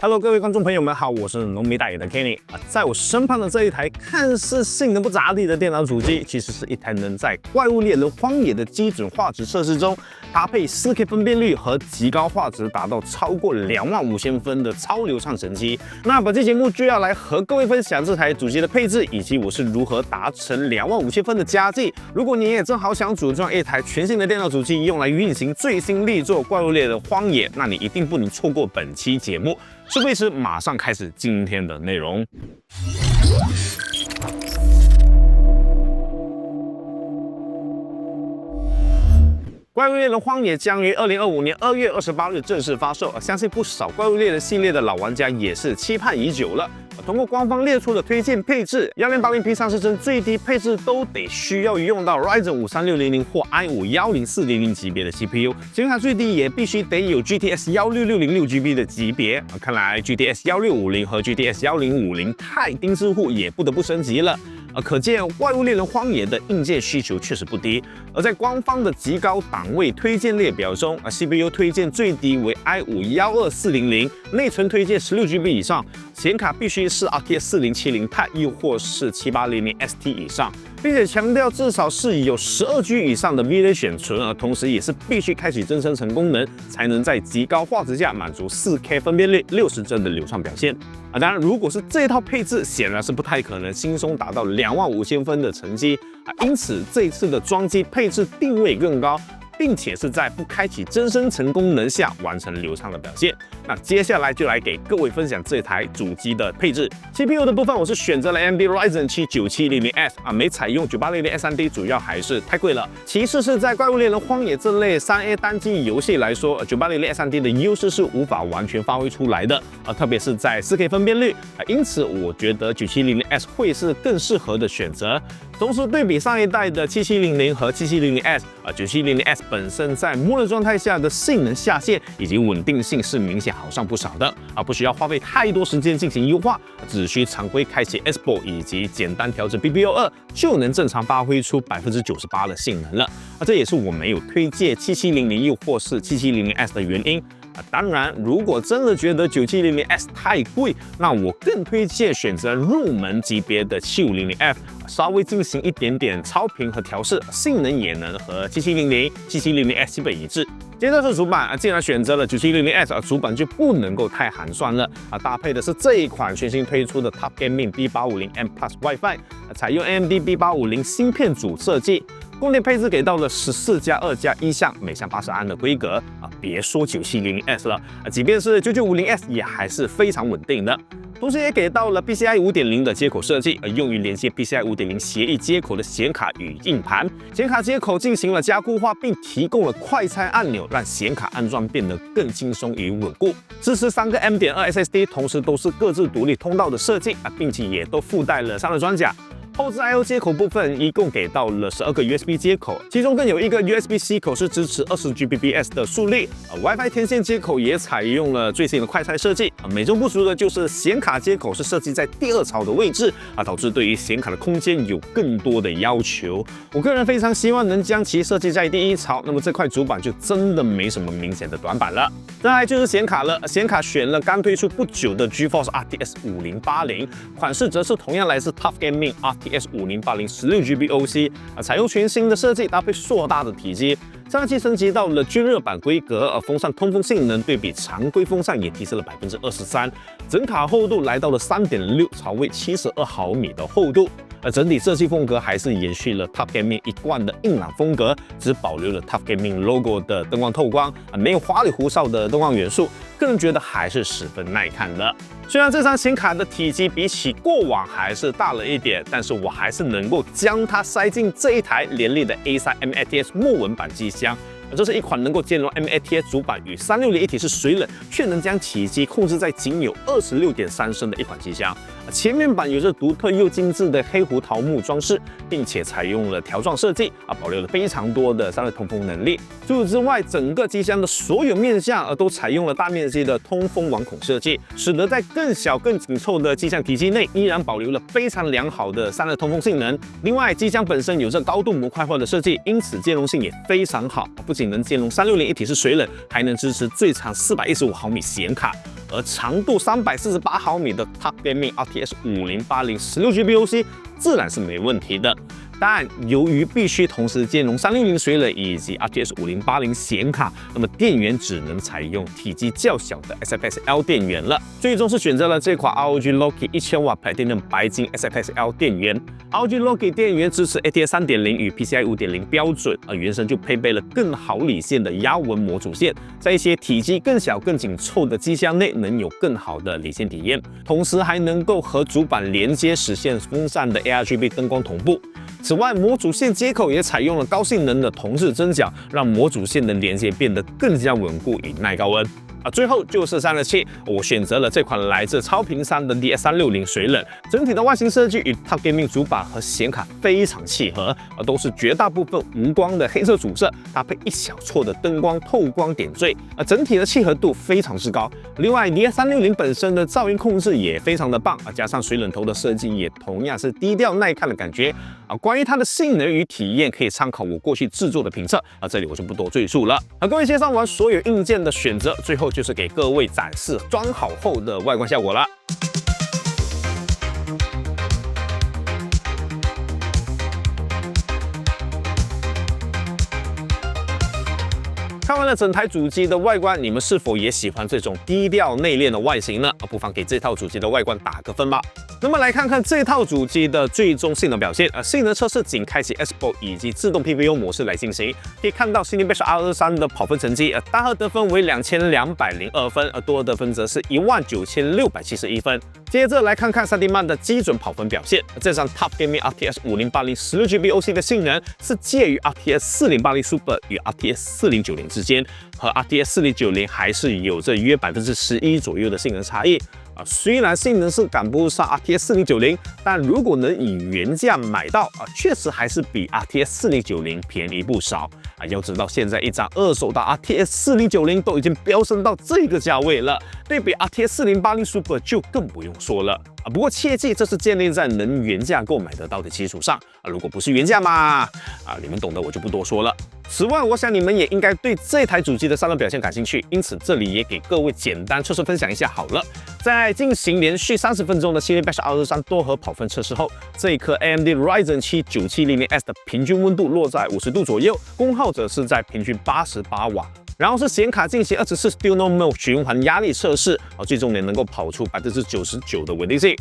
Hello， 各位观众朋友们好，我是浓眉大眼的 Kenny 在我身旁的这一台看似性能不咋地的电脑主机，其实是一台能在《怪物猎人荒野》的基准画质测试中，搭配 4K 分辨率和极高画质达到超过25000分的超流畅神机。那本期节目就要来和各位分享这台主机的配置，以及我是如何达成25000分的佳绩。如果你也正好想组装一台全新的电脑主机，用来运行最新力作《怪物猎人荒野》，那你一定不能错过本期节目。事不宜迟，马上开始今天的内容。怪物猎人荒野将于2025年2月28日正式发售，相信不少怪物猎人系列的老玩家也是期盼已久了。通过官方列出的推荐配置，1080p 30帧最低配置都得需要用到 Ryzen 5 3600或 i5 10400级别的 CPU， 显卡最低也必须得有 GTX 16606 GB 的级别。看来 GTX 1650和 GTX 1050太钉之户也不得不升级了。可见怪物猎人荒野的硬件需求确实不低。而在官方的极高档位推荐列表中，CPU 推荐最低为 i5 12400，内存推荐 16GB 以上，显卡必须是 RTX 4070 Ti 又或是7800 XT 以上，并且强调至少是有 12G 以上的 VLAN 选存，同时也是必须开启增生成功能，才能在极高画质下满足 4K 分辨率60帧的流畅表现。当然，如果是这套配置，显然是不太可能轻松达到25000分的成绩因此这一次的装机配置定位更高，并且是在不开启增生成功能下完成流畅的表现。那接下来就来给各位分享这台主机的配置。CPU 的部分，我是选择了 AMD Ryzen 7 9700S 没采用9800 SSD， 主要还是太贵了。其次是在怪物猎人荒野这类 3A 单机游戏来说，9800 SSD 的优势是无法完全发挥出来的特别是在 4K 分辨率因此我觉得 9700S 会是更适合的选择。同时对比上一代的7700和7700S9700S 本身在默认状态下的性能下限以及稳定性是明显好上不少的不需要花费太多时间进行优化，只需常规开启 SBO 以及简单调整 BBO2 就能正常发挥出 98% 的性能了这也是我没有推荐7700又或是7700S 的原因。当然，如果真的觉得9700S 太贵，那我更推荐选择入门级别的7500F， 稍微进行一点点超频和调试，性能也能和7700、7700S 基本一致。接着是主板既然选择了9700S，主板就不能够太寒酸了搭配的是这一款全新推出的 Top Gaming B850M Plus WiFi， 采用 AMD B850芯片组设计。供电配置给到了14+2+1项，每项80安的规格别说9700S 了即便是9950S 也还是非常稳定的。同时也给到了 PCI 5.0 的接口设计，用于连接 PCI 5.0 协议接口的显卡与硬盘。显卡接口进行了加固化，并提供了快拆按钮，让显卡安装变得更轻松与稳固。支持3个 M.2 SSD， 同时都是各自独立通道的设计并且也都附带了散热装甲。后置 I/O 接口部分一共给到了12个 USB 接口，其中更有一个 USB-C 口是支持20Gbps 的速率，WiFi 天线接口也采用了最新的快拆设计美中不足的就是显卡接口是设计在第2槽的位置导致对于显卡的空间有更多的要求。我个人非常希望能将其设计在第1槽，那么这块主板就真的没什么明显的短板了。再来就是显卡了，显卡选了刚推出不久的 GeForce RTX 5080，款式则是同样来自 Top Gaming RTX 5080 16GB OC采用全新的设计，搭配硕大的体积。散热器升级到了均热板规格风扇通风性能对比常规风扇也提升了 23%， 整卡厚度来到了 3.6 槽位72毫米的厚度。整体设计风格还是延续了 Top Gaming 一贯的硬朗风格，只保留了 Top Gaming logo 的灯光透光没有花里胡哨的灯光元素，个人觉得还是十分耐看的。虽然这张显卡的体积比起过往还是大了一点，但是我还是能够将它塞进这一台联立的 A3 MATS 墨纹版机箱。这是一款能够兼容 MATS 主板与360一体式水冷，却能将体积控制在仅有 26.3升的一款机箱。前面板有着独特又精致的黑胡桃木装饰，并且采用了条状设计保留了非常多的散热通风能力。除此之外，整个机箱的所有面向都采用了大面积的通风网孔设计，使得在更小更紧凑的机箱体积内，依然保留了非常良好的散热通风性能。另外，机箱本身有着高度模块化的设计，因此兼容性也非常好。不仅能兼容360一体式水冷，还能支持最长415毫米显卡，而长度348毫米的 Top Gaming RTX 5080 16GB OC 自然是没问题的。但由于必须同时兼容360水冷以及 RTX 5080显卡，那么电源只能采用体积较小的 SFSL 电源了。最终是选择了这款 ROG Loki 1000瓦 Platinum 白金 SFSL 电源。ROG Loki 电源支持 ATX 3.0与 PCI 5.0标准，原生就配备了更好理线的压纹模组线，在一些体积更小、更紧凑的机箱内能有更好的理线体验，同时还能够和主板连接，实现风扇的 ARGB 灯光同步。此外，模组线接口也采用了高性能的铜制针脚，让模组线的连接变得更加稳固与耐高温。最后就是散热器，我选择了这款来自超频三的 DS360 水冷，整体的外形设计与 Top Gaming 主板和显卡非常契合，都是绝大部分无光的黑色主色，搭配一小撮的灯光透光点缀，整体的契合度非常之高。另外 DS360 本身的噪音控制也非常的棒，加上水冷头的设计也同样是低调耐看的感觉。关于它的性能与体验，可以参考我过去制作的评测，这里我就不多赘述了。各位介绍完所有硬件的选择，最后就是给各位展示装好后的外观效果了。看完了整台主机的外观，你们是否也喜欢这种低调内敛的外形呢？不妨给这套主机的外观打个分吧。那么来看看这套主机的最终性能表现。性能测试仅开启 Xbox 以及自动 PVO 模式来进行，可以看到 Cinebench R23的跑分成绩，大核得分为2202分，多核得分则是19671分。接着来看看 3D Mark 的基准跑分表现，这张 Top Gaming RTX 5080 16GB OC 的性能是介于 RTX 4080 Super 与 RTX 4090之间，和 RTX 4090还是有着约11%左右的性能差异。虽然性能是赶不上 RTX 4090，但如果能以原价买到，确实还是比 RTX 4090便宜不少。要知道现在一张二手的 RTX 4090都已经飙升到这个价位了，对比 RTX 4080 Super 就更不用说了。不过切记，这是建立在能原价购买得到的基础上，如果不是原价嘛，你们懂的，我就不多说了。此外，我想你们也应该对这台主机的散热表现感兴趣，因此这里也给各位简单测试分享一下好了。在进行连续30分钟的 Cinebench R23多核跑分测试后，这一颗 AMD Ryzen 7 9700S 的平均温度落在50度左右，功耗则是在平均88瓦。然后是显卡进行24 Dual Mode 循环压力测试，最终也能够跑出99%的稳定性。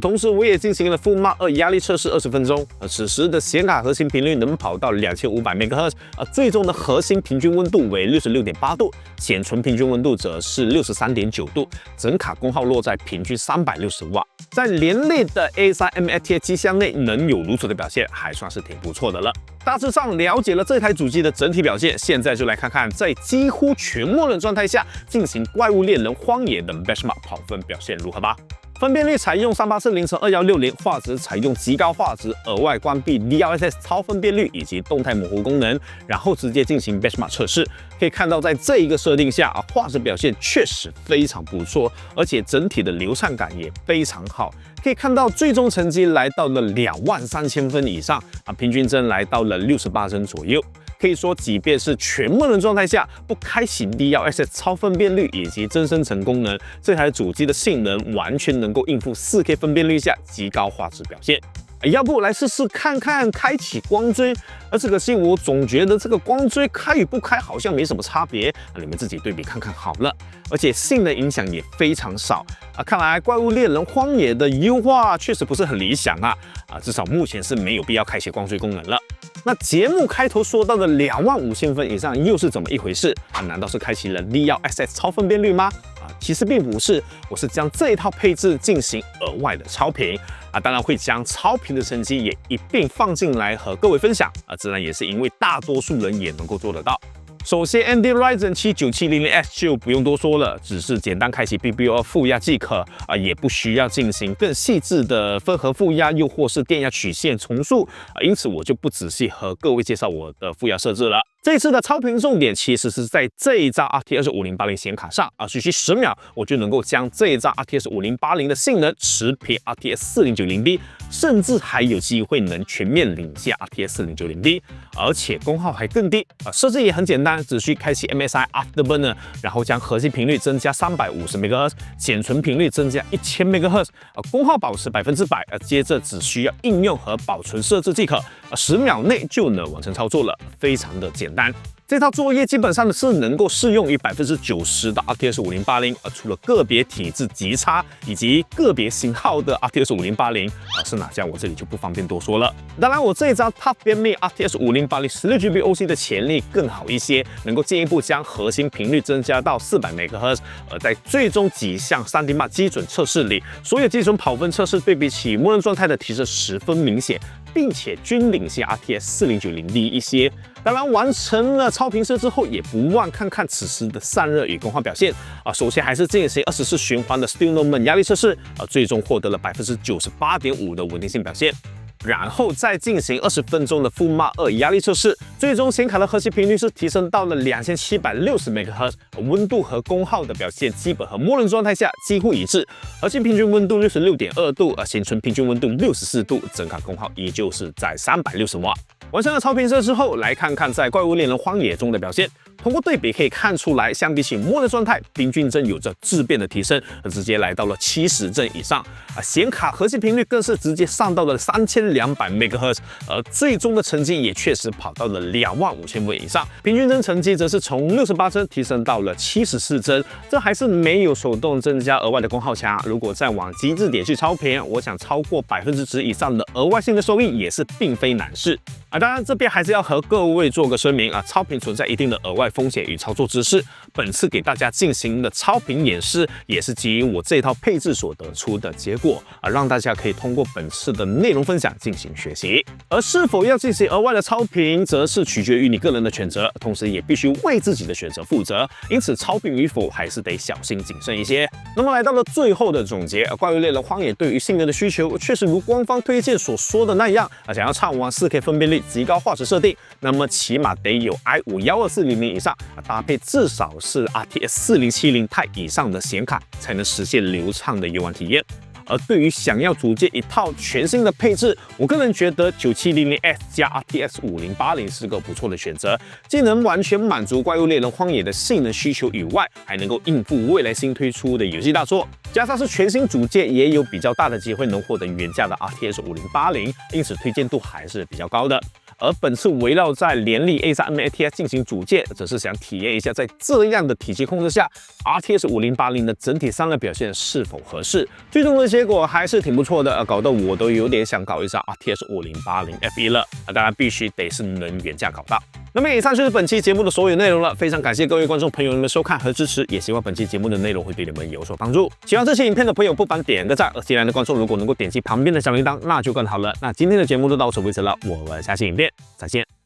同时我也进行了 Full Mark 2压力测试20分钟，此时的显卡核心频率能跑到2500 MHz，最终的核心平均温度为66.8度，显存平均温度则是63.9度，整卡功耗落在平均360瓦。在连类的 A3 MATA 机箱内能有如此的表现，还算是挺不错的了。大致上了解了这台主机的整体表现，现在就来看看在几乎全默认状态下进行怪物猎人荒野的 Benchmark 跑分表现如何吧。分辨率采用3840x2160，画质采用极高画质，额外关闭 DLSS 超分辨率以及动态模糊功能，然后直接进行 Benchmark 测试。可以看到，在这一个设定下，画质表现确实非常不错，而且整体的流畅感也非常好。可以看到，最终成绩来到了23000分以上，平均帧来到了68帧左右。可以说，即便是全默认状态下，不开启 DLSS 超分辨率以及增生成功能，这台主机的性能完全能够应付 4K 分辨率下极高画质表现。要不来试试看看开启光追？这可惜我总觉得这个光追开与不开好像没什么差别，你们自己对比看看好了。而且性能影响也非常少看来怪物猎人荒野的优化确实不是很理想至少目前是没有必要开启光追功能了。那节目开头说到的25000分以上又是怎么一回事难道是开启了 DLSS 超分辨率吗？其实并不是，我是将这一套配置进行额外的超频当然会将超频的成绩也一并放进来和各位分享自然也是因为大多数人也能够做得到。首先 AMD Ryzen 7 9700S 就不用多说了，只是简单开启 BBO2 负压即可也不需要进行更细致的分核负压又或是电压曲线重塑因此我就不仔细和各位介绍我的负压设置了。这次的超频重点其实是在这一张 RTX 5080显卡上啊，只需10秒我就能够将这一张 RTX 5080的性能持平 RTX 4090D， 甚至还有机会能全面领先 RTX 4090D， 而且功耗还更低啊。设置也很简单，只需开启 MSI Afterburner， 然后将核心频率增加350 MHz， 显存频率增加1000 MHz， 功耗保持100%，接着只需要应用和保存设置即可，10秒内就能完成操作了，非常的简单。这套作业基本上是能够适用于90%的 RTX 5080，除了个别体质极差以及个别型号的 RTX 5080，是哪家我这里就不方便多说了。当然，我这一张 Top Gaming RTX 5080 16GB OC 的潜力更好一些，能够进一步将核心频率增加到400 MHz， 而在最终几项 3D Mark 基准测试里，所有基准跑分测试对比起默认状态的提升十分明显，并且均领先 RTX 4090D 一些。当然，完成了超频设之后，也不忘看看此时的散热与功耗表现首先还是进行24循环的 Stillman 压力测试最终获得了 98.5% 的稳定性表现。然后再进行20分钟的 Full Mark 2压力测试，最终显卡的核心频率是提升到了2760 MHz， 温度和功耗的表现基本和默认状态下几乎一致，核心平均温度 66.2 度，显存平均温度64度，整卡功耗依旧是在360瓦。完成了超频设之后，来看看在怪物猎人荒野中的表现。通过对比可以看出来，相比起默认状态，平均帧有着质变的提升，直接来到了70帧以上显卡核心频率更是直接上到了3200 MHz， 而最终的成绩也确实跑到了25000分以上，平均帧成绩则是从68帧提升到了74帧，这还是没有手动增加额外的功耗墙。如果再往极致点去超频，我想超过10%以上的额外性的收益也是并非难事。当然这边还是要和各位做个声明超频存在一定的额外风险与操作知识。本次给大家进行的超频演示，也是基于我这套配置所得出的结果让大家可以通过本次的内容分享进行学习。而是否要进行额外的超频，则是取决于你个人的选择，同时也必须为自己的选择负责。因此，超频与否还是得小心谨慎一些。那么来到了最后的总结，怪物猎人荒野对于性能的需求确实如官方推荐所说的那样想要畅玩 4K 分辨率、极高画质设定，那么起码得有 i5-12400以上搭配至少是 RTX 4070 Ti 以上的显卡，才能实现流畅的游玩体验。而对于想要组建一套全新的配置，我个人觉得 9700X 加 RTX 5080是个不错的选择，既能完全满足怪物猎人荒野的性能需求以外，还能够应付未来新推出的游戏大作，加上是全新组件，也有比较大的机会能获得原价的 RTX 5080，因此推荐度还是比较高的。而本次围绕在联立 A3MATI 进行组件，则是想体验一下在这样的体积控制下 ，RTX 5080的整体散热表现是否合适。最终的结果还是挺不错的，搞得我都有点想搞一张 RTX 5080 F1 了。当然必须得是能原价搞到。那么以上就是本期节目的所有内容了，非常感谢各位观众朋友们的收看和支持，也希望本期节目的内容会对你们有所帮助。喜欢这期影片的朋友不妨点个赞，而新来的观众如果能够点击旁边的小铃铛，那就更好了。那今天的节目就到此为止了，我们下期影片再见。